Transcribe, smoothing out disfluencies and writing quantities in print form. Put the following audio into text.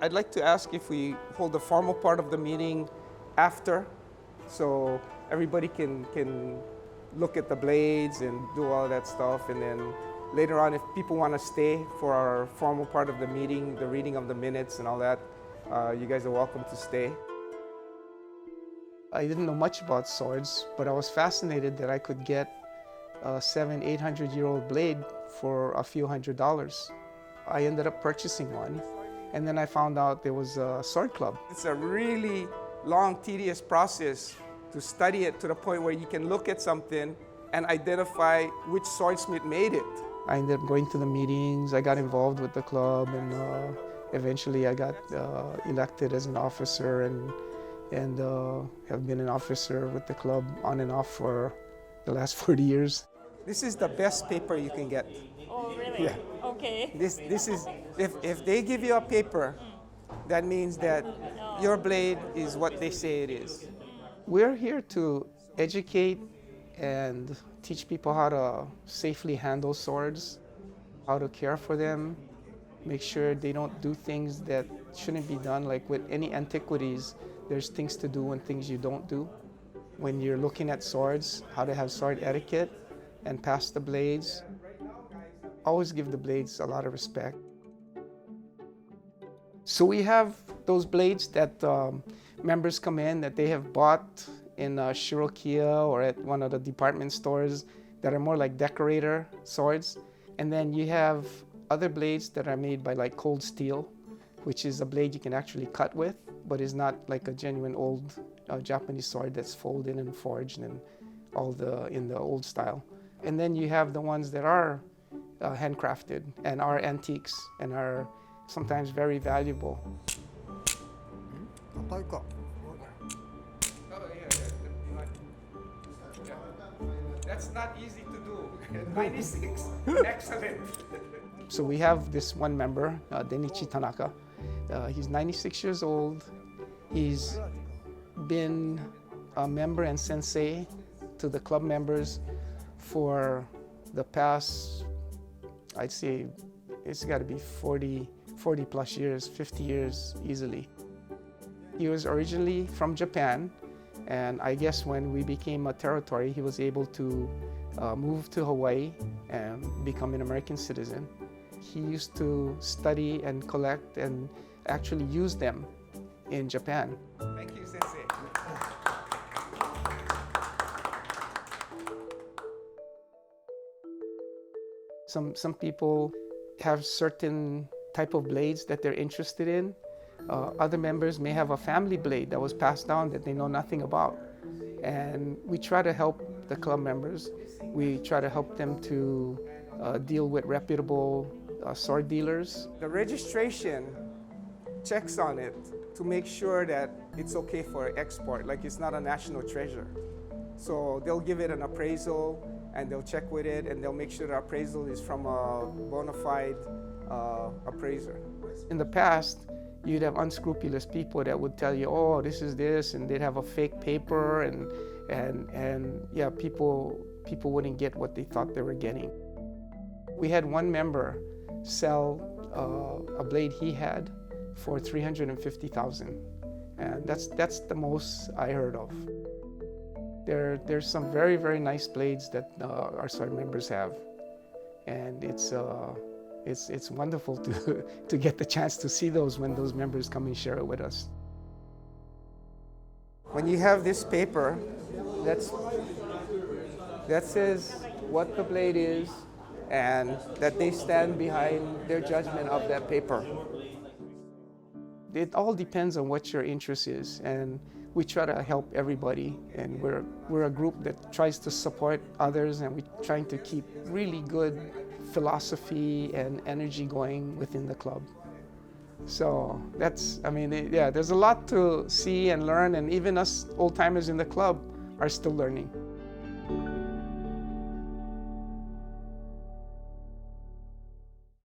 I'd like to ask if we hold the formal part of the meeting after, so everybody can look at the blades and do all that stuff, and then later on, if people want to stay for our formal part of the meeting, the reading of the minutes and all that, you guys are welcome to stay. I didn't know much about swords, but I was fascinated that I could get a 700-800-year-old blade for a few $100s. I ended up purchasing one, and then I found out there was a sword club. It's a really long, tedious process to study it to the point where you can look at something and identify which swordsmith made it. I ended up going to the meetings, I got involved with the club, and eventually I got elected as an officer and have been an officer with the club on and off for the last 40 years. This is the best paper you can get. Oh, really? Yeah. Okay. This is, if they give you a paper, that means that your blade is what they say it is. We're here to educate and teach people how to safely handle swords, how to care for them, make sure they don't do things that shouldn't be done. Like with any antiquities, there's things to do and things you don't do. When you're looking at swords, how to have sword etiquette and pass the blades. Always give the blades a lot of respect. So we have those blades that members come in that they have bought in Shirokiya or at one of the department stores that are more like decorator swords. And then you have other blades that are made by like cold steel, which is a blade you can actually cut with, but is not like a genuine old Japanese sword that's folded and forged and in the old style. And then you have the ones that are handcrafted and are antiques and are sometimes very valuable. That's not easy to do. 96, excellent. So we have this one member, Denichi Tanaka. He's 96 years old. He's been a member and sensei to the club members for the past, I'd say it's got to be 40 plus years, 50 years easily. He was originally from Japan, and I guess when we became a territory, he was able to move to Hawaii and become an American citizen. He used to study and collect and actually use them in Japan. Thank you, Sensei. Some people have certain type of blades that they're interested in. Other members may have a family blade that was passed down that they know nothing about. And we try to help the club members. We try to help them to deal with reputable sword dealers. The registration checks on it to make sure that it's okay for export, like it's not a national treasure. So they'll give it an appraisal and they'll check with it and they'll make sure the appraisal is from a bona fide appraiser. In the past, you'd have unscrupulous people that would tell you, oh, this is this, and they'd have a fake paper, and yeah, people wouldn't get what they thought they were getting. We had one member sell a blade he had for $350,000, and that's the most I heard of. There's some very, very nice blades that our sword members have, and it's wonderful to get the chance to see those when those members come and share it with us. When you have this paper, that says what the blade is and that they stand behind their judgment of that paper. It all depends on what your interest is, and we try to help everybody, and we're a group that tries to support others, and we're trying to keep really good philosophy and energy going within the club. So there's a lot to see and learn, and even us old-timers in the club are still learning.